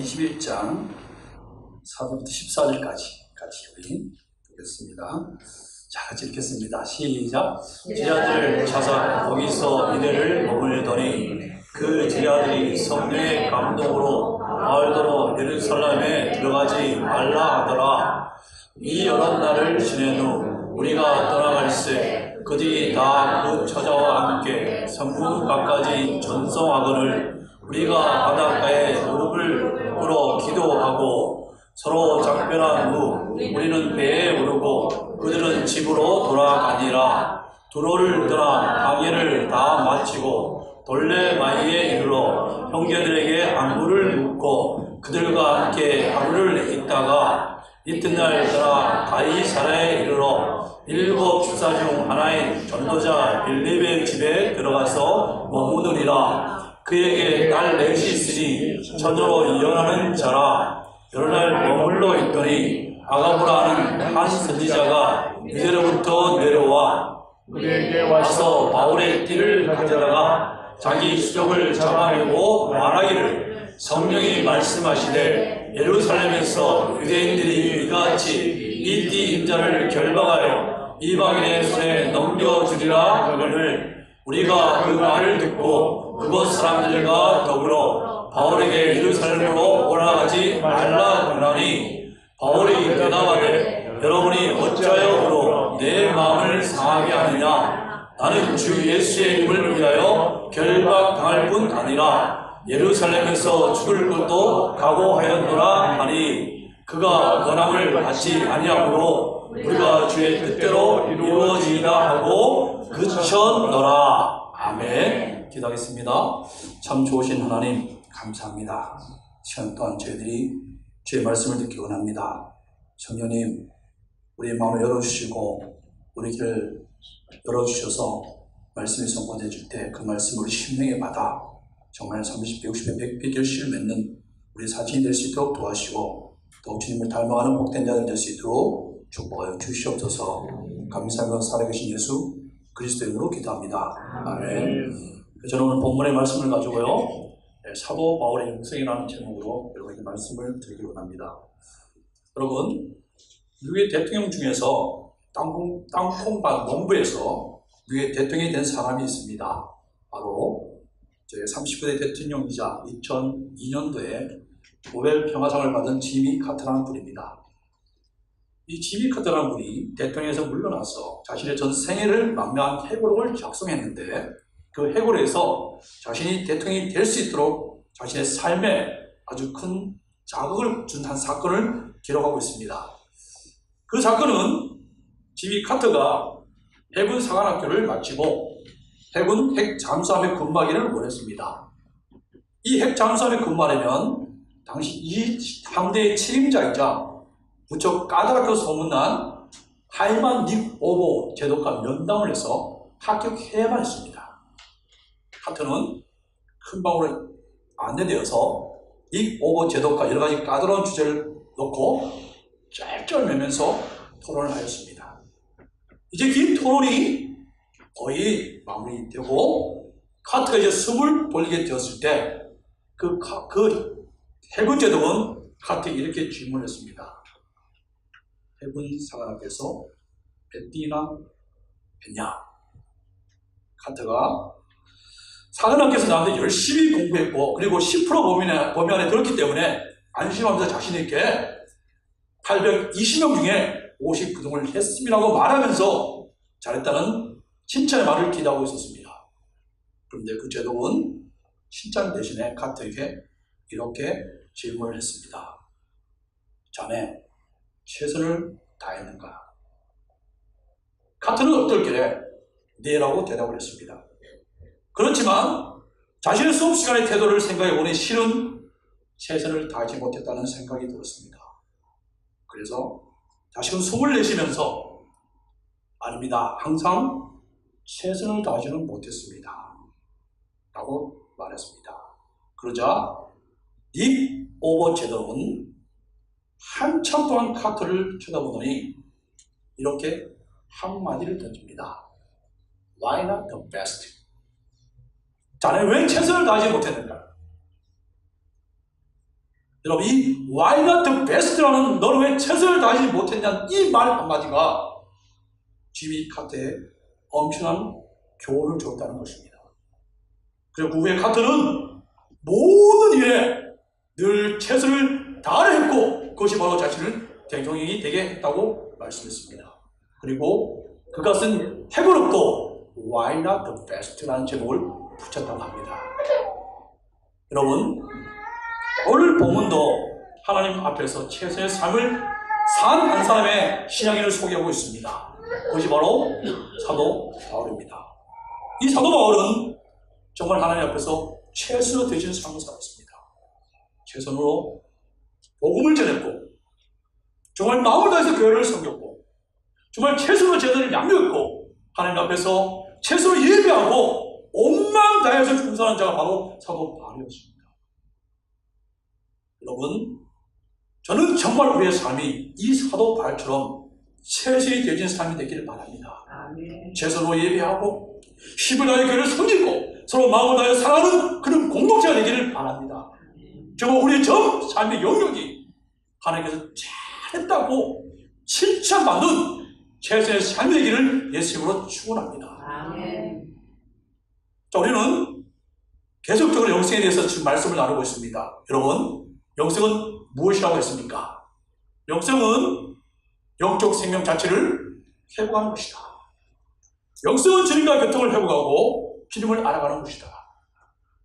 21장 4절부터 14절까지 같이 우리 보겠습니다. 자, 같이 읽겠습니다. 시작. 제자들을 찾아 거기서 이들을 머물더니 그 제자들이 성령의 감동으로 마을도로 예루살렘에 들어가지 말라 하더라. 이 여러 날을 지낸 후 우리가 떠나갈새 그들이 다 그 처자와 함께 성문가까지 전송하거늘 우리가 바닷가에 무릎을 꿇어 기도하고 서로 작별한 후 우리는 배에 오르고 그들은 집으로 돌아가니라. 두로를 떠나 항해를 다 마치고 돌레마이에 이르러 형제들에게 안부를 묻고 그들과 함께 하루를 있다가 이튿날 떠나 가이사랴에 이르러 7 집사 중 하나인 전도자 빌립의 집에 들어가서 머무르니라. 그에게 딸 넷이 있으니 처녀로 이혼하는 자라. 여러 날 머물러 있더니 아가보라는 한 선지자가 이제로부터 내려와 그에게 와서 바울의 띠를 가져다가 자기 수족을 잡아내고 말하기를 성령이 말씀하시되 예루살렘에서 유대인들이 이같이 이 띠 임자를 결박하여 이방인의 손에 넘겨주리라 하거늘 우리가 그 말을 듣고 그곳 사람들과 더불어 바울에게 예루살렘으로 올라가지 말라 하나니 바울이 대답하되 여러분이 어찌하여 그로 내 마음을 상하게 하느냐. 나는 주 예수의 이름을 위하여 결박당할 뿐 아니라 예루살렘에서 죽을 것도 각오하였노라 하니 그가 권함을 받지 아니하므로 우리가 주의 뜻대로 이루어지이다 하고 그쳤노라. 아멘. 기도하겠습니다. 참 좋으신 하나님 감사합니다. 시간 동안 저희들이 주의 말씀을 듣기 원합니다. 성령님 우리의 마음을 열어주시고 우리 길을 열어주셔서 말씀이 선포되어질 때 그 말씀을 우리 심령에 받아 정말 30배, 60배, 100배 결실을 맺는 우리 사진이 될 수 있도록 도와주시고 또 주님을 닮아가는 복된 자들 될 수 있도록 축복하여 주시옵소서. 감사하며 살아계신 예수 그리스도의 이름으로 기도합니다. 아멘. 저는 오늘 본문의 말씀을 가지고요 사도 바울의 영성이라는 제목으로 여러분에게 말씀을 드리기 원합니다. 여러분 미국의 대통령 중에서 땅콩밭 농부에서 미국의 대통령이 된 사람이 있습니다. 바로 39대 대통령이자 2002년도에 노벨 평화상을 받은 지미 카터라는 분입니다. 이 지미 카터라는 분이 대통령에서 물러나서 자신의 전 생애를 망명한 회고록을 작성했는데 그 회고록에서 자신이 대통령이 될 수 있도록 자신의 삶에 아주 큰 자극을 준 한 사건을 기록하고 있습니다. 그 사건은 지미 카터가 해군 사관학교를 마치고 해군 핵잠수함에 근무하기를 원했습니다. 이 핵잠수함에 근무하려면 당시 이 함대의 책임자이자 무척 까다롭게 소문난 하이만 닉 오보 제독과 면담을 해서 합격해야만 했습니다. 카터는 큰 방으로 안내되어서 닉 오보 제독과 여러 가지 까다로운 주제를 놓고 쩔쩔매면서 토론을 하였습니다. 이제 긴 토론이 거의 마무리되고 카터가 이제 숨을 돌리게 되었을 때 그 해군 제독은 카터에게 이렇게 질문했습니다. 해군 사관학교에서 몇 D나 했냐? 카터가 사관학교에서 나한테 열심히 공부했고 그리고 10% 범위 안에 들었기 때문에 안심하면서 자신있게 820명 중에 59등을 했음이라고 말하면서 잘했다는 칭찬의 말을 기대하고 있었습니다. 그런데 그 제독은 칭찬 대신에 카터에게 이렇게 질문을 했습니다. 자네 최선을 다했는가? 카터는 어떨길래 네라고 대답을 했습니다. 그렇지만 자신의 수업시간의 태도를 생각해보니 실은 최선을 다하지 못했다는 생각이 들었습니다. 그래서 다시금 숨을 내쉬면서 아닙니다. 항상 최선을 다하지는 못했습니다. 라고 말했습니다. 그러자 닉 오버 제독은 한참 동안 카터를 쳐다보더니 이렇게 한마디를 던집니다. Why not the best? 자네 왜 최선을 다하지 못했는가? 여러분, 이 why not the best라는 너는 왜 최선을 다하지 못했냐는 이 말 한마디가 지미 카트에 엄청난 교훈을 줬다는 것입니다. 그리고 그 후에 카트는 모든 일에 늘 최선을 다했고 그것이 바로 자신을 대통령이 되게 했다고 말씀했습니다. 그리고 그것은 해고록도 Why not the best라는 제목을 붙였다고 합니다. 여러분, 오늘 본문도 하나님 앞에서 최선의 삶을 산 한 사람의 신앙인을 소개하고 있습니다. 그것이 바로 사도 바울입니다. 이 사도 바울은 정말 하나님 앞에서 최선을 다하신 삶을 살았습니다. 최선으로 복음을 전했고 정말 마음을 다해서 교회를 섬겼고 정말 최선으로 제자를 양육했고 하나님 앞에서 최선으로 예배하고 온 마음 다해서 충성하는 자가 바로 사도 바울이었습니다. 여러분, 저는 정말 우리의 삶이 이 사도 바울처럼 최선이 되어진 삶이 되기를 바랍니다. 최선으로 예배하고 힘을 다해 교회를 섬기고 서로 마음을 다해 사랑하는 그런 공동체가 되기를 바랍니다. 정말 우리의 전 삶의 영역이 하나님께서 잘했다고 칭찬받는 최선의 삶이 되기를 예수님으로 축원합니다. 자, 우리는 계속적으로 영생에 대해서 지금 말씀을 나누고 있습니다. 여러분, 영생은 무엇이라고 했습니까? 영생은 영적 생명 자체를 회복하는 것이다. 영생은 주님과 교통을 회복하고 주님을 알아가는 것이다.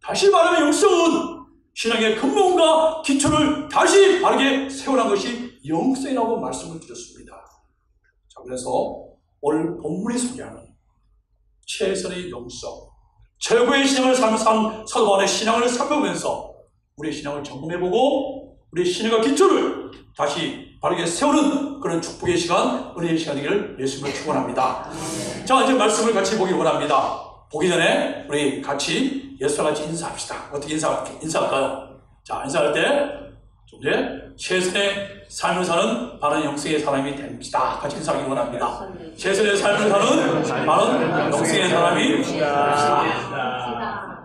다시 말하면 영생은 신앙의 근본과 기초를 다시 바르게 세우는 것이 영생이라고 말씀을 드렸습니다. 자, 그래서 오늘 본문이 소개하는 최선의 영성, 최고의 신앙을 산 사도 바울의 신앙을 살펴보면서 우리의 신앙을 점검해보고 우리의 신앙과 기초를 다시 바르게 세우는 그런 축복의 시간, 은혜의 시간 되기를 예수님을 축원합니다. 자, 이제 말씀을 같이 보기 원합니다. 보기 전에 우리 같이 예수와 같이 인사합시다. 어떻게 인사할까요? 자, 인사할 때 좀 이제 최선의 삶을 사는 바른 영생의 사람이 됩시다. 같이 인사하기 원합니다. 최선의 삶을 사는 바른 영생의 사람이 됩시다.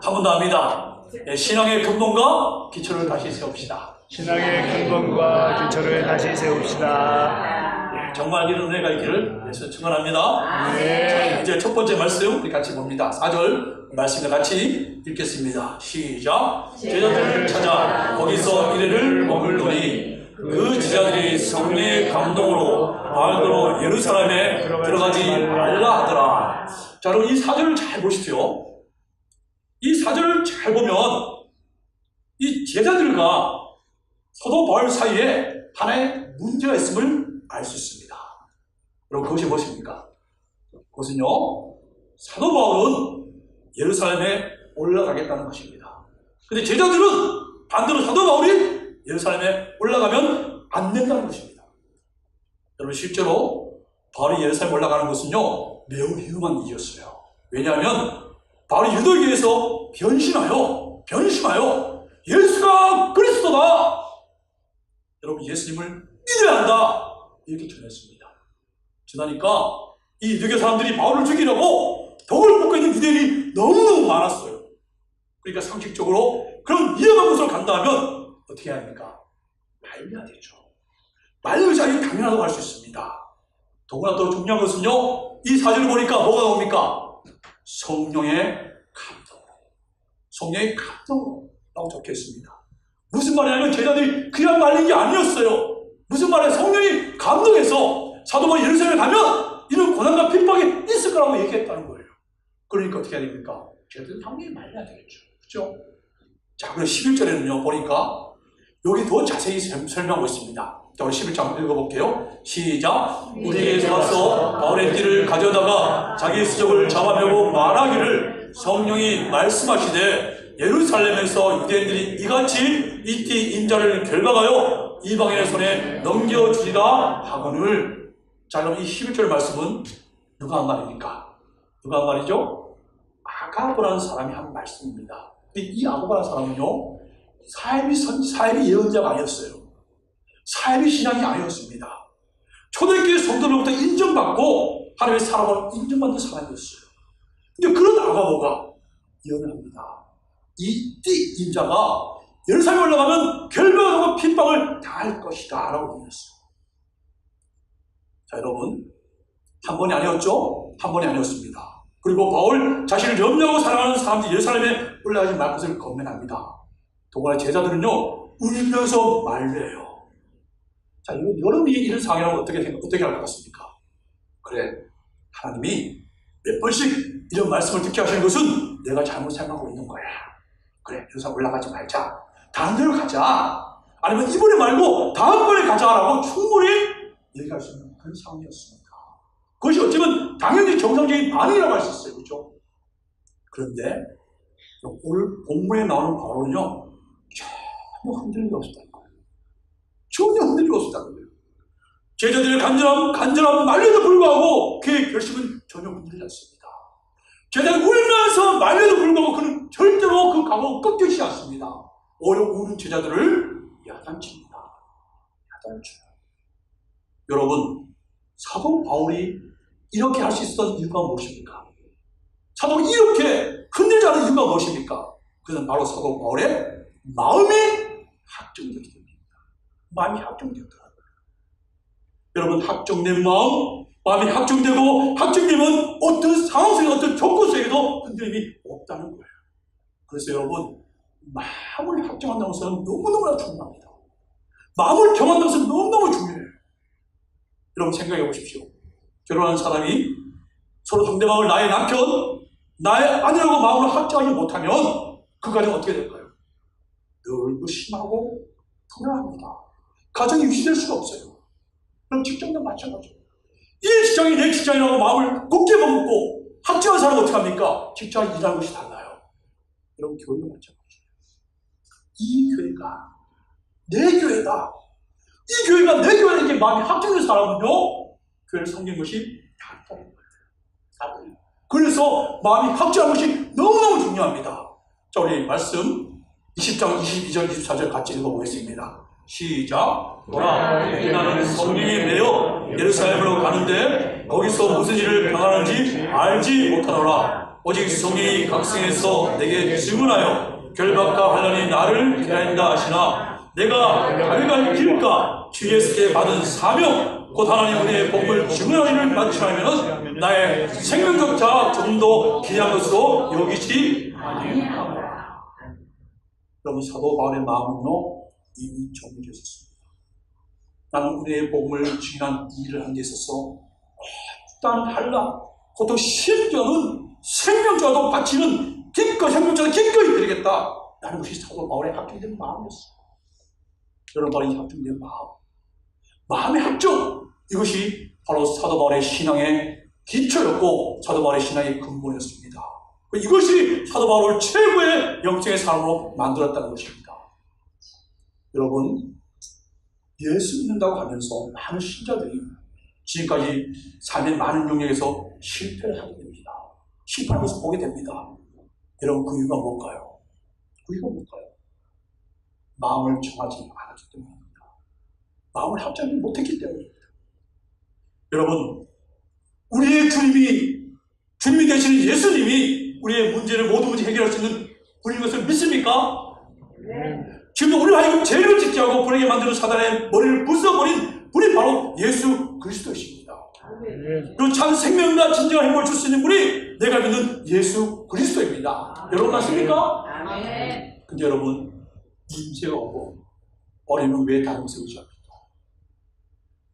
한 번 더 합니다. 신앙의 근본과 기초를 다시 세웁시다. 신앙의 근본과 기초를 다시 세웁시다. 정말 이런 은혜가 있기를 예수 축원합니다. 자, 이제 첫 번째 말씀 우리 같이 봅니다. 4절 말씀과 같이 읽겠습니다. 시작. 제자들을 찾아 거기서 이래를 머물더니 그 제자들이 성령의 감동으로 바울더러 예루살렘에 들어가지 말라 하더라. 자, 여러분, 이 4절을 잘 보십시오. 이 4절을 잘 보면 이 제자들과 사도 바울 사이에 하나의 문제가 있음을 알 수 있습니다. 그럼 그것이 무엇입니까? 그것은요, 사도 바울은 예루살렘에 올라가겠다는 것입니다. 근데 제자들은 반대로 사도 바울이 예루살렘에 올라가면 안 된다는 것입니다. 여러분, 실제로 바울이 예루살렘에 올라가는 것은요, 매우 위험한 일이었어요. 왜냐하면 바울이 유대교에서 변심하여 예수가 그리스도다! 여러분, 예수님을 믿어야 한다! 이렇게 전했습니다. 전하니까 이 유대교 사람들이 바울을 죽이려고 독을 뽑고 있는 유대인이 너무너무 많았어요. 그러니까 상식적으로 그런 위험한 곳으로 간다 하면 어떻게 해야 합니까? 말려야 되죠. 말려야지 당연하다고 할 수 있습니다. 더구나 더 중요한 것은요, 이 사진을 보니까 뭐가 나옵니까? 성령의 감동으로 적혀 있습니다. 무슨 말이냐면 제자들이 그냥 말린 게 아니었어요. 무슨 말이에요? 성령이 감동해서 사도 바울이 예루살렘에 가면 이런 고난과 핍박이 있을 거라고 얘기했다는 거예요. 그러니까 어떻게 해야 됩니까? 제자들은 당연히 말려야 되겠죠. 그렇죠? 자, 그럼 11절에는요 보니까 여기 더 자세히 설명하고 있습니다. 자, 우리 11절 읽어볼게요. 시작. 우리에게 와서 바울의 띠를 가져다가 자기 수족을 잡아매고 말하기를 성령이 말씀하시되 예루살렘에서 유대인들이 이같이 이 띠 인자를 결박하여 이방인의 손에 넘겨주리라 하거늘. 자, 그럼 이 11절 말씀은 누가 한 말입니까? 누가 한 말이죠? 아가보라는 사람이 한 말씀입니다. 이 아가보라는 사람은요, 사입이 예언자가 아니었어요. 사입이 신앙이 아니었습니다. 초대교회 성도들로부터 인정받고 하나님의 사람을 인정받는 사람이었어요. 근데 그런 아가보가 예언을 합니다. 이 띠 인자가 예루살렘에 올라가면 결박하고 핍박을 당할 것이다 라고 얘기했어요. 자, 여러분, 한 번이 아니었죠? 한 번이 아니었습니다. 그리고 바울 자신을 염려하고 사랑하는 사람들이 예루살렘에 올라가지 말 것을 건면합니다. 동안의 제자들은요, 울면서 말려요. 자, 여러분이 이런 상황이라면 어떻게 할 것 같습니까? 그래, 하나님이 몇 번씩 이런 말씀을 듣게 하시는 것은 내가 잘못 생각하고 있는 거야. 그래, 예루살렘 올라가지 말자. 다른 데로 가자. 아니면 이번에 말고 다음번에 가자라고 충분히 얘기할 수 있는 그런 상황이었습니다. 그것이 어쩌면 당연히 정상적인 반응이라고 할 수 있어요. 그렇죠? 그런데 오늘 본문에 나오는 바울은요, 전혀 흔들림이 없었다는 거예요. 전혀 흔들림이 없었다는 거예요. 제자들의 간절함 말려도 불구하고 그의 결심은 전혀 흔들리지 않습니다. 제자들이 울면서 말려도 불구하고 그는 절대로 그 각오를 꺾이지 않습니다. 오히려 우는 제자들을 야단칩니다. 야단쳐요. 여러분, 사도 바울이 이렇게 할 수 있었던 이유가 무엇입니까? 사도가 이렇게 흔들지 않은 이유가 무엇입니까? 그는 바로 사도 바울의 마음이 확정되기 때문입니다. 마음이 확정되었더라고요. 여러분, 확정된 마음이 확정되고 확정되면 어떤 상황 속에 어떤 조건 속에도 흔들림이 없다는 거예요. 그래서 여러분, 마음을 확정한다는 것은 너무너무나 중요합니다. 마음을 정한다는 것은 너무너무 중요해요. 여러분, 생각해 보십시오. 결혼한 사람이 서로 상대방을 나의 남편, 나의 아내라고 마음을 확정하지 못하면 그 가정은 어떻게 될까요? 늘 의심하고 불안합니다. 가정이 유지될 수가 없어요. 그럼 직장도 마찬가지예요. 이 직장이 내 직장이라고 마음을 굳게 먹고 확정한 사람은 어떻게 합니까? 직장이 일하는 것이 달라요. 여러분, 교회도 마찬가지예요. 이 교회가 내 교회다. 이 교회가 내 교회다. 이렇게 마음이 확정된 사람은요, 교회를 섬기는 것이 다르다는 거예요. 그래서 마음이 확정한 것이 너무너무 중요합니다. 자, 우리 말씀 20장 22절 24절 같이 읽어보겠습니다. 시작. 보라, 나는 성령이 내어 예루살렘으로 가는데 거기서 무슨 일을 당하는지 알지 못하노라. 오직 성령이 각성해서 내게 질문하여 결박과 환난이 나를 기다린다 하시나 내가 가려갈 길가 주 예수께 받은 사명 곧 하나님 은혜의 복을 증언하기를 마치려면 나의 생명적 자 좀 더 귀한 것으로 여기지 아니하노라. 여러분, 사도 바울의 마음은요, 이미 정해졌습니다. 나는 은혜의 복음을 증언한 일을 하는 데 있어서 어떠한 한란, 그것도 심지어는 생명자도 바치는 기꺼이 생명자도 기꺼이 드리겠다. 라는 것이 사도 바울의 확정된 마음이었어요. 여러분, 바로 이 확정된 마음의 확정, 이것이 바로 사도 바울의 신앙의 기초였고 사도 바울의 신앙의 근본이었습니다. 이것이 사도 바울을 최고의 영적의 사람으로 만들었다는 것입니다. 여러분, 예수 믿는다고 하면서 많은 신자들이 지금까지 삶의 많은 영역에서 실패를 하게 됩니다. 실패하는 것을 보게 됩니다. 여러분, 그 이유가 뭘까요? 그 이유가 뭘까요? 마음을 정하지 않았기 때문입니다. 마음을 합작하지 못했기 때문입니다. 여러분, 우리의 주님이 되시는 예수님이 우리의 문제를 모든 문제 해결할 수 있는 분인 것을 믿습니까? 네. 지금도 우리를 하여금 죄를 짓게 하고 불행하게 만드는 사단의 머리를 부숴버린 분이 바로 예수 그리스도이십니다. 네. 그 참 생명과 진정한 행복을 줄 수 있는 분이 내가 믿는 예수 그리스도입니다. 네. 여러분 맞습니까? 네. 근데 여러분, 문제가 오고 어리면 왜 다른 것을 의지합니까?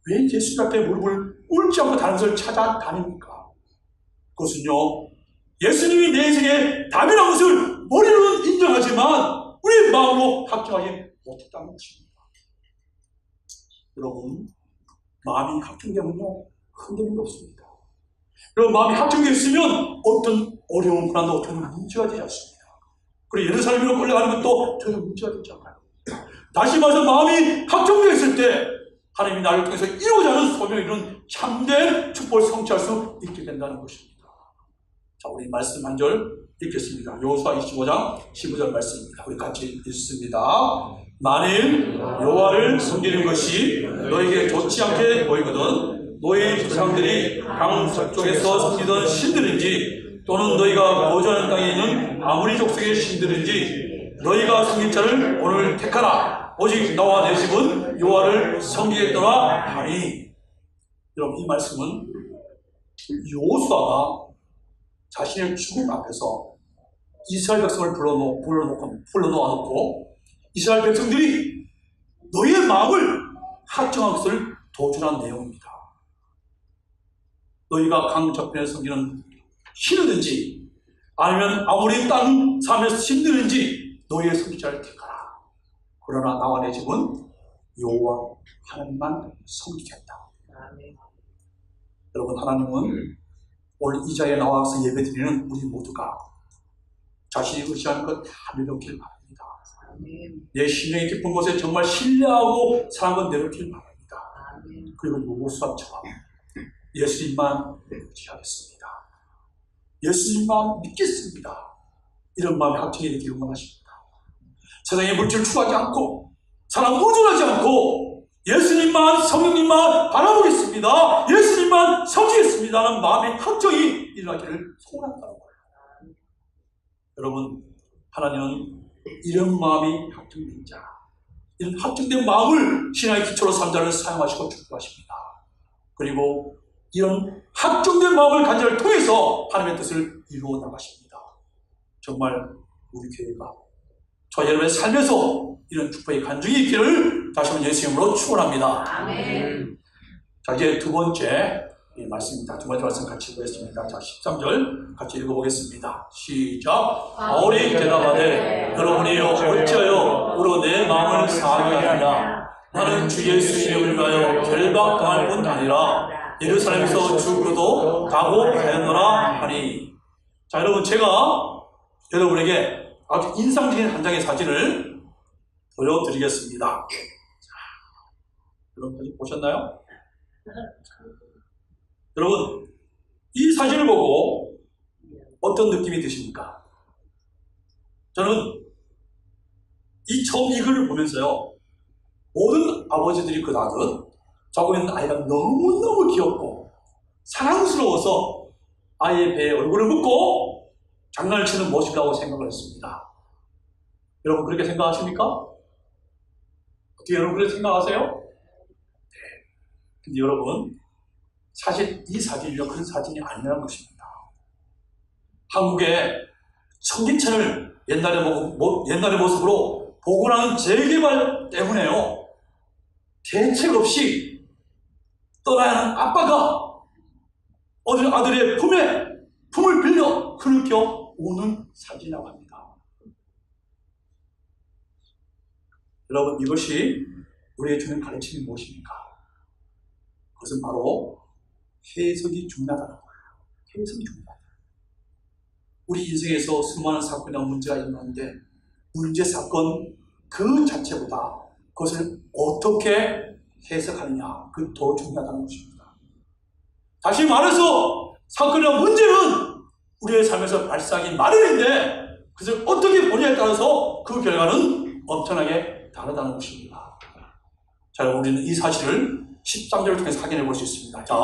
왜 예수 앞에 무릎을 꿇지 않고 다른 것을 찾아다닙니까? 그것은요, 예수님이 내 인생의 답이라는 것을 머리로는 인정하지만 우리 마음으로 확정하지 못했다는 것입니다. 여러분, 마음이 확정되면요, 흔들림이 없습니다. 여러분, 마음이 확정되어 있으면 어떤 어려운 불안도 전혀 문제가 되지 않습니다. 그리고 예루살렘으로 끌려가는 것도 전혀 문제가 되지 않아요. 다시 말해서 마음이 확정되어 있을 때 하나님이 나를 통해서 이루고자 하는 소명을 이루는 참된 축복을 성취할 수 있게 된다는 것입니다. 자, 우리 말씀 한 절 읽겠습니다. 여호수아 25장 15절 말씀입니다. 우리 같이 읽습니다. 만일 여호와를 섬기는 것이 너에게 좋지 않게 보이거든 너희 조상들이 강 서쪽에서 섬기던 신들인지 또는 너희가 거주하는 땅에 있는 아무리 족속의 신들인지 너희가 섬길 자를 오늘 택하라. 오직 너와 내 집은 여호와를 섬기겠노라 하니. 여러분, 이 말씀은 여호수아가 자신의 죽음 앞에서 이스라엘 백성을 불러놓고 이스라엘 백성들이 너희의 마음을 확정한 것을 도전한 내용입니다. 너희가 강 저편에 섬기는 신이든지 아니면 아무리 땅 삶에서 힘드는지 너희의 섬기자를 택하라. 그러나 나와 내 집은 여호와 하나님만 섬기겠다. 여러분, 하나님은 오늘 이 자리에 나와서 예배드리는 우리 모두가 자신이 의지하는 것 다 내려놓길 바랍니다. 내 심령이 깊은 곳에 정말 신뢰하고 사랑한 것 내려놓길 바랍니다. 그리고 여호수아처럼 예수님만 의지하겠습니다. 예수님만 믿겠습니다. 이런 마음이 확정이 되기를 원하십니다. 세상의 물질을 추구하지 않고 사람 의존하지 않고 예수님만, 성령님만 바라보겠습니다. 예수님만 섬기겠습니다 하는 마음의 확정이 일어나기를 소원한다는 거예요. 여러분, 하나님은 이런 마음이 확정된 자, 이런 확정된 마음을 신앙의 기초로 삼 자를 사용하시고 축복하십니다. 그리고 이런 확정된 마음을 가진 자를 통해서 하나님의 뜻을 이루어 나가십니다. 정말 우리 교회가 저와 여러분의 삶에서 이런 축복의 간증이 있기를 다시 한번 예수 이름으로 축원합니다. 아멘. 자, 이제 두 번째 말씀입니다. 두 번째 말씀 같이 보겠습니다. 자, 13절 같이 읽어보겠습니다. 시작. 바울이 대답하되 여러분이여 어찌하여 우로 내 마음을 상하게 하느냐. 나는 주 예수 이름을 위하여 결박당할 뿐 아니라 예루살렘에서 죽어도 각오하였노라 하니. 자, 여러분, 제가 여러분에게 아주 인상적인 한 장의 사진을 보여드리겠습니다. 자, 여러분 보셨나요? 여러분, 이 사진을 보고 어떤 느낌이 드십니까? 저는 처음 이 글을 보면서요, 모든 아버지들이 그다듯 자고 있는 아이가 너무너무 귀엽고 사랑스러워서 아이의 배에 얼굴을 묻고 장난을 치는 모습이라고 생각을 했습니다. 여러분, 그렇게 생각하십니까? 어떻게 여러분 그렇게 생각하세요? 네. 근데 여러분, 사실 이 사진이요, 그런 사진이 아니라는 것입니다. 한국의 청계천을 옛날의 모습으로 복원하는 재개발 때문에요, 대책 없이 떠나야 하는 아빠가 어린 아들의 품을 빌려 흐느껴 우는 사진이라고 합니다. 여러분, 이것이 우리에게 주는 가르침이 무엇입니까? 그것은 바로 해석이 중요하다는 거예요. 해석이 중요하다. 우리 인생에서 수많은 사건이나 문제가 있는데 문제, 사건 그 자체보다 그것을 어떻게 해석하느냐, 그게 더 중요하다는 것입니다. 다시 말해서 사건이나 문제는 우리의 삶에서 발생하기 마련인데 그것을 어떻게 보느냐에 따라서 그 결과는 엄청나게 다르다는 것입니다. 자, 우리는 이 사실을 13절을 통해서 확인해 볼 수 있습니다. 자,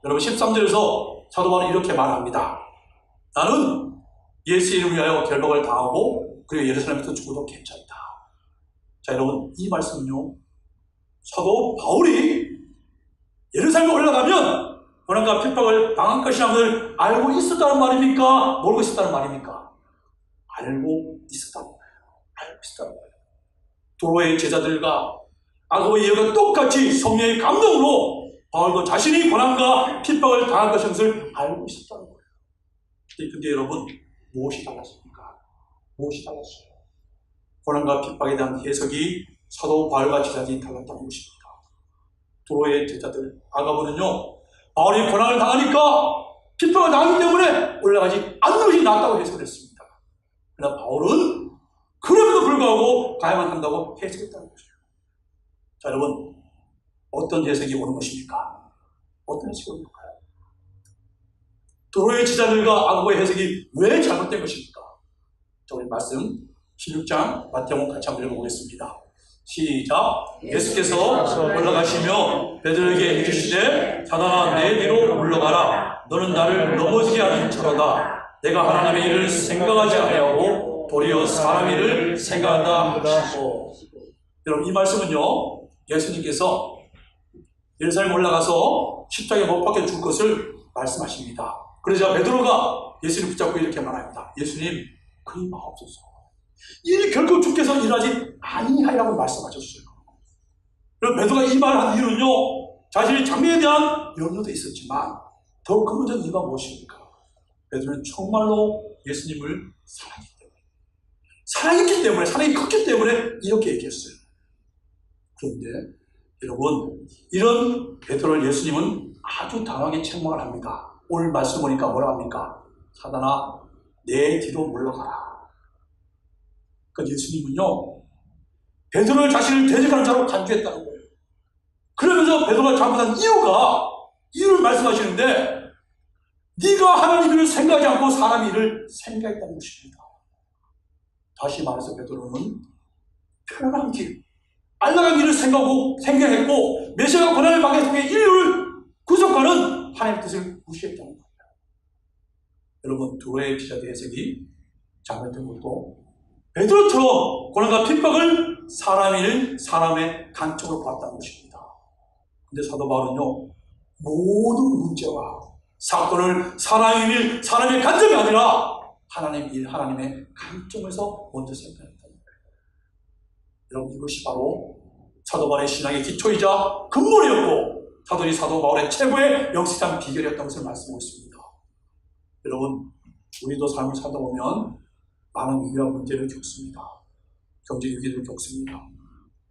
여러분, 13절에서 사도 바울이 이렇게 말합니다. 나는 예수 이름을 위하여 결박을 당하고 그리고 예루살렘에서 죽어도 괜찮다. 자, 여러분, 이 말씀은요, 사도 바울이 예루살렘에 올라가면 고난과 핍박을 당한 것이라는 것을 알고 있었다는 말입니까? 모르고 있었다는 말입니까? 알고 있었다는 거예요. 알고 있었다는 거예요. 도로의 제자들과 아고의 예언과 똑같이 성령의 감동으로 바울도 자신이 고난과 핍박을 당할 것을 알고 있었다는 거예요. 근데 여러분, 무엇이 달랐습니까? 무엇이 달랐어요? 고난과 핍박에 대한 해석이 사도 바울과 제자들이 달랐다는 것입니다. 도로의 제자들, 아가보는요, 바울이 고난을 당하니까 핍박을 당하기 때문에 올라가지 않는 것이 낫다고 해석을 했습니다. 그러나 바울은 그럼에도 불구하고 가야만 한다고 해석했다는 것이에요. 자, 여러분, 어떤 해석이 오는 것입니까? 어떤 해석이 오는 걸까요? 도로의 제자들과 아가보의 해석이 왜 잘못된 것입니까? 자, 우리 말씀 16장 마태복음 같이 한번 읽어보겠습니다. 시작. 예수께서 올라가시며 베드로에게 이르시되 사단아 내 뒤로 물러가라. 너는 나를 넘어지게 하는 자로다. 내가 하나님의 일을 생각하지 아니하고 도리어 사람 일을 생각한다 하시고. 여러분 이 말씀은요, 예수님께서 예루살렘 올라가서 십자가에 못 박혀 죽을 것을 말씀하십니다. 그러자 베드로가 예수님 붙잡고 이렇게 말합니다. 예수님, 그리 마옵소서. 일이 결코 주께서 일하지 아니하리라고 말씀하셨어요. 그럼 베드로가 이 말을 한 이유는요, 자신의 장래에 대한 염려도 있었지만 더 근본적인 이유가 무엇입니까? 베드로는 정말로 예수님을 사랑했기 때문에, 사랑했기 때문에, 사랑이 컸기 때문에 이렇게 얘기했어요. 그런데 여러분, 이런 베드로를 예수님은 아주 당하게 책망을 합니다. 오늘 말씀 보니까 뭐라 합니까? 사단아, 내 뒤로 물러가라. 그러니까 예수님은요, 베드로를 자신을 대적하는 자로 간주했다는 거예요. 그러면서 베드로가 잘못한 이유를 말씀하시는데, 네가 하나님 일을 생각하지 않고 사람 일을 생각했다는 것입니다. 다시 말해서 베드로는 편안한 길, 안락한 길을 생각했고 메시아가 고난을 받게 통해 인류를 구속하는 하나님의 뜻을 무시했다는 겁니다. 여러분, 두로의 피자의 해석이 잘못된 것도 베드로처럼 고난과 핍박을 사람의 관점으로 봤다는 것입니다. 근데 사도 바울은요, 모든 문제와 사건을 사람의 관점이 아니라 하나님의 관점에서 먼저 생각했다는 거예요. 여러분, 이것이 바로 사도 바울의 신앙의 기초이자 근본이었고 사도 바울의 최고의 영성한 비결이었다는 것을 말씀하고 있습니다. 여러분, 우리도 삶을 살다 보면 많은 위기와 문제를 겪습니다. 경제 위기를 겪습니다.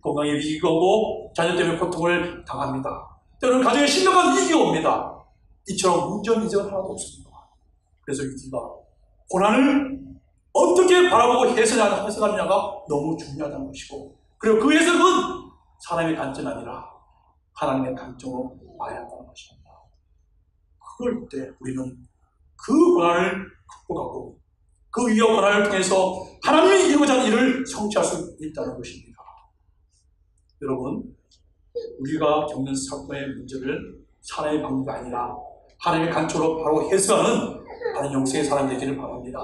건강의 위기가 오고 자녀 때문에 고통을 당합니다. 때로는 가정에 심각한 위기가 옵니다. 이처럼 문제는 하나도 없습니다. 그래서 위기가, 고난을 어떻게 바라보고 해석하느냐가 너무 중요하다는 것이고, 그리고 그 해석은 사람의 관점이 아니라 하나님의 관점으로 봐야 한다는 것입니다. 그럴 때 우리는 그 고난을 극복하고 그 위기와 고난을 통해서 하나님이 이루고자 하는 일을 성취할 수 있다는 것입니다. 여러분, 우리가 겪는 사건의 문제를 사람의 방법이 아니라 하나님의 관점으로 바로 해석하는 바른 영성의 사람 되기를 바랍니다.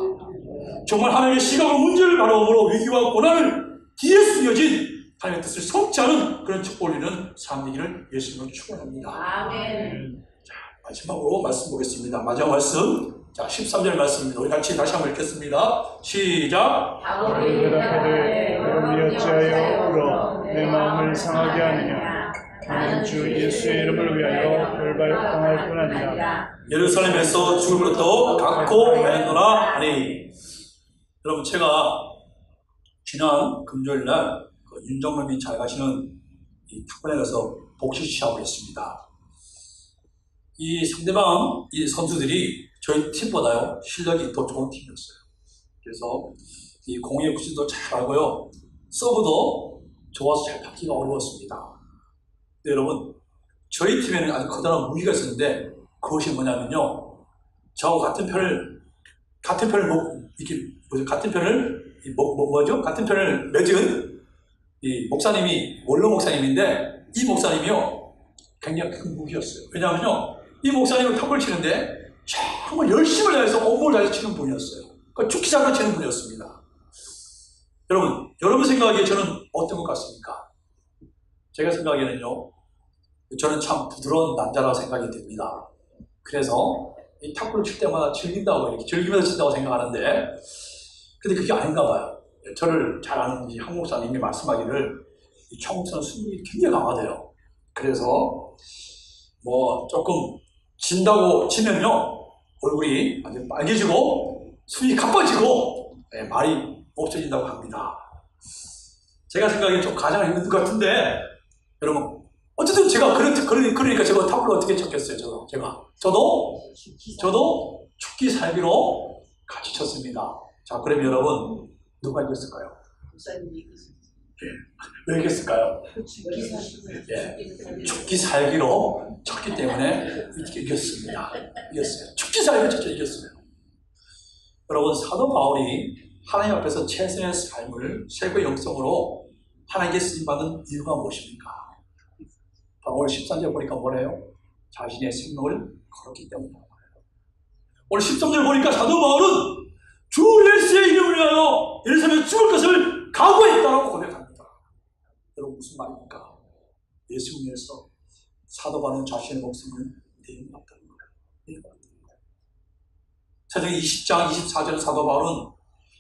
정말 하나님의 시각으로 문제를 바라보므로 위기와 고난을 뒤에 숨겨진 하나님의 뜻을 성취하는 그런 축복을 누리는 사람 되기를 예수님으로 축원합니다. 아멘. 자, 마지막으로 말씀 보겠습니다. 마지막 말씀, 자, 13절 말씀입니다. 우리 같이 다시 한번 읽겠습니다. 시작. 바울이 대답하되 너는 어찌하여 울어 내 마음을 상하게 하느냐. 나는 주 예수의 이름을 위하여 결박당할 뿐 아니라 예루살렘에서 죽을 것도 각고 하였노라 하니. 여러분, 제가 지난 금요일날 윤정범이 잘 가시는 이 탁구에 가서 복식 시합을 했습니다. 이 상대방 이 선수들이 저희 팀보다요 실력이 더 좋은 팀이었어요. 그래서 이 공의 구질도 잘 알고요, 서브도 좋아서 잘 받기가 어려웠습니다. 근데 여러분, 저희 팀에는 아주 커다란 무기가 있었는데 그것이 뭐냐면요, 저하고 같은 편을 맺은 이 목사님이 원로 목사님인데, 이 목사님이요 굉장히 큰 무기였어요. 왜냐하면요, 이 목사님은 탁구를 치는데 정말 열심을 다해서 온몸을 다해서 치는 분이었어요. 그러니까 죽기 전에 치는 분이었습니다. 여러분 생각하기에 저는 어떤 것 같습니까? 제가 생각하기에는요, 저는 참 부드러운 남자라고 생각이 됩니다. 그래서 이 탁구를 칠 때마다 즐긴다고, 이렇게 즐기면서 친다고 생각하는데, 근데 그게 아닌가 봐요. 저를 잘 아는 이 한 목사님이 말씀하기를 이 청 목사는 승부욕이 굉장히 강하대요. 그래서 뭐 조금 진다고 치면요 얼굴이 완전 빨개지고 숨이 가빠지고 말이 없어진다고 합니다. 제가 생각에 좀 가장 힘든 것 같은데, 여러분 어쨌든 제가 그러니까 제가 탁구를 어떻게 쳤겠어요. 저도 죽기 살기로 같이 쳤습니다. 자, 그럼 여러분 누가 이겼을까요? 왜 이겼을까요? 죽기 살기로 쳤기 때문에 이겼습니다. 죽기 살기로 쳤죠. 이겼어요. 여러분, 사도 바울이 하나님 앞에서 최선의 삶을 최고의 영성으로 하나님께 쓰임받은 이유가 무엇입니까? 오늘 13절 보니까 뭐래요? 자신의 생명을 걸었기 때문이라고 해요. 오늘 13절 보니까 사도 바울은 주 예수의 이름을 위하여 예루살렘에 죽을 것을 각오했다라고 고백합니다. 여러분 무슨 말입니까? 예수를 위해서 사도 바울은 자신의 목숨을 내어놨다는 거예요. 사도행전 20장 24절 사도 바울은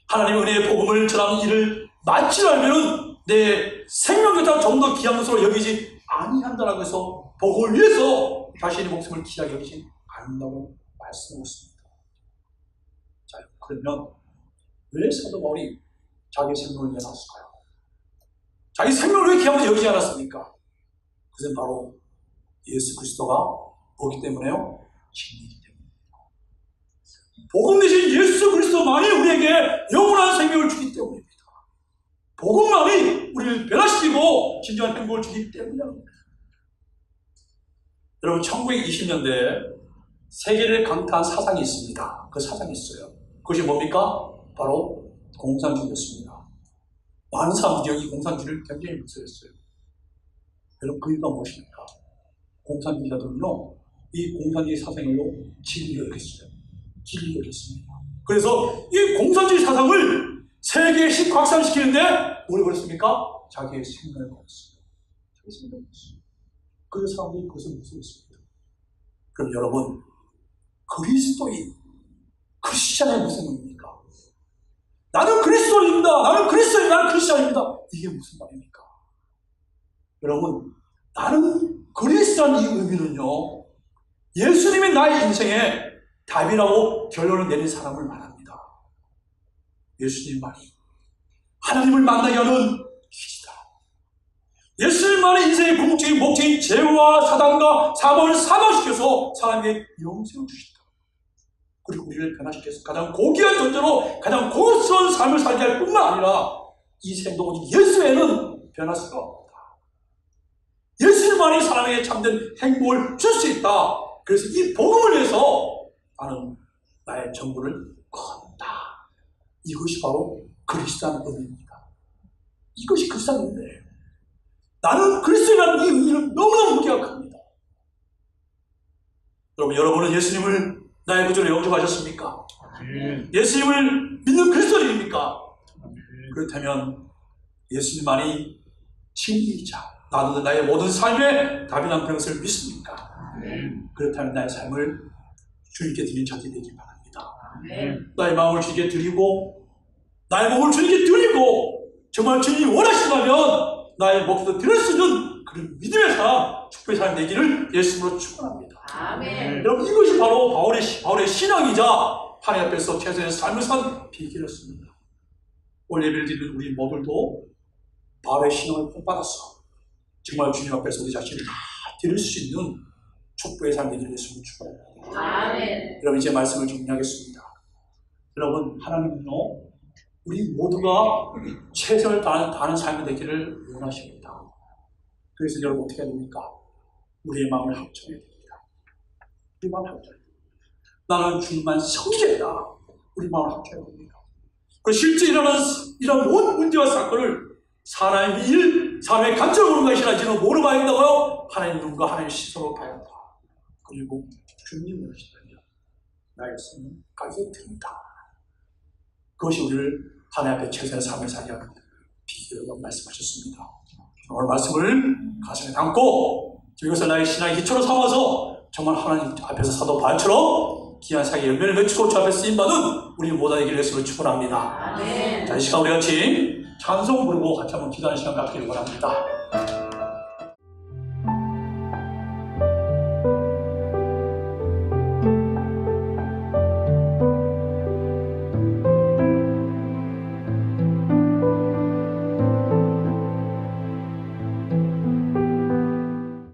하나님의 은혜의 복음을 전하는 일을 마치려 하면은 내 생명보다 좀 더 귀한 것으로 여기지 아니한다라고 해서 복음을 위해서 자신의 목숨을 귀하게 여기지 않는다고 말씀하고 있습니다. 자, 그러면 왜 사도 바울이 자기 생명을 내놨을까요? 자기 생명을 왜 귀하게 여기지 않았습니까? 그것은 바로 예수 그리스도가 오기 때문에요. 진리이기 때문입니다. 복음 대신 예수 그리스도만이 우리에게 영원한 생명을 주기 때문입니다. 복음만이 우리를 변화시키고 진정한 행복을 주기 때문입니다. 여러분 1920년대에 세계를 강타한 사상이 있습니다. 그 사상이 있어요. 그것이 뭡니까? 바로 공산주의였습니다. 많은 사람들이 이 공산주의를 굉장히 무서워했어요. 여러분 그 이유가 무엇입니까? 공산주의자들은요, 이 공산주의 사상으로 진리를 여겼어요. 진리를 여겼습니다. 그래서 이 공산주의 사상을 세계식 확산시키는데 뭘 그랬습니까? 자기의 생명을 걸었어요. 자기의 생명을 걸었어요. 그래서 사람들이 그것을 무서워했습니다. 그럼 여러분, 그리스도인, 크리스찬의 무슨 의미입니까? 나는 그리스도인입니다. 나는 그리스도인, 나는 크리스찬입니다. 이게 무슨 말입니까? 여러분, 나는 그리스도라는 이 의미는요, 예수님이 나의 인생의 답이라고 결론을 내린 사람을 말합니다. 예수님만이 하나님을 만나게 하는 길이다. 예수님만이 인생의 궁극적인 목적인 죄와 사단과 사망을 사망시켜서 사람에게 영생을 주신다. 그리고 우리를 변화시켜서 가장 고귀한 존재로 가장 고급스러운 삶을 살게 할 뿐만 아니라 이 생도 오직 예수에는 변할 수가 없다. 예수님만이 사람에게 참된 행복을 줄 수 있다. 그래서 이 복음을 위해서 나는 나의 전부를 건다. 이것이 바로 그리스도라는 의미입니다. 이것이 그리스도라는 의미예요. 나는 그리스도라는 이 의미는 너무나 무게가 큽니다. 여러분은 예수님을 나의 구주로 영접하셨습니까? 예수님을 믿는 그리스도인입니까? 그렇다면 예수님만이 진리이자 나는 나의 모든 삶의 답이라는 것을 믿습니까? 그렇다면 나의 삶을 주님께 드린 자들이 되기 바랍니다. 나의 마음을 주님께 드리고 나의 몸을 주님께 드리고 정말 주님이 원하신다면 나의 목도 드릴 수 있는 그런 믿음의 사람, 축복의 사람 되기를 예수님으로 축원합니다. 아멘. 여러분 이것이 바로 바울의 신앙이자 하나님 앞에서 최선의 삶을 산 비결이었습니다. 오늘 예배를 드리는 우리 모두도 바울의 신앙을 본받아서 정말 주님 앞에서 우리 자신을 다 드릴 수 있는 축복의 삶 되기를 예수님으로 축원합니다. 아멘. 여러분 이제 말씀을 정리하겠습니다. 여러분 하나님은요 우리 모두가 최선을 다하는 삶이 되기를 원하십니다. 그래서 여러분 어떻게 해야 됩니까? 우리의 마음을 합쳐야 됩니다. 우리 마음을 합쳐야 됩니다. 나는 주님만 섬기겠다. 우리 마음을 합쳐야 됩니다. 그리고 실제 일어나는 이런 모든 문제와 사건을 사람의 일, 사람의 관점으로 보는 것이 아니라 뭐로 봐야 된다고요? 하나님 눈과 하나님의 시선으로 봐야 한다. 그리고 주님이 원하신다면 나의 생명까지 드립니다. 그것이 우리를 하나님 앞에 최선의 삶을 살게 하는 비결이라고 말씀하셨습니다. 오늘 말씀을 가슴에 담고 이것을 나의 신앙의 기초로 삼아서 정말 하나님 앞에서 사도 바울처럼 귀한 사기 열매를 맺히고 주 앞에 쓰임받은 우리 모두에게 예수를 축원합니다. 자, 이 시간 우리 같이 찬송 부르고 같이 한번 기도하는 시간 갖기를 원합니다.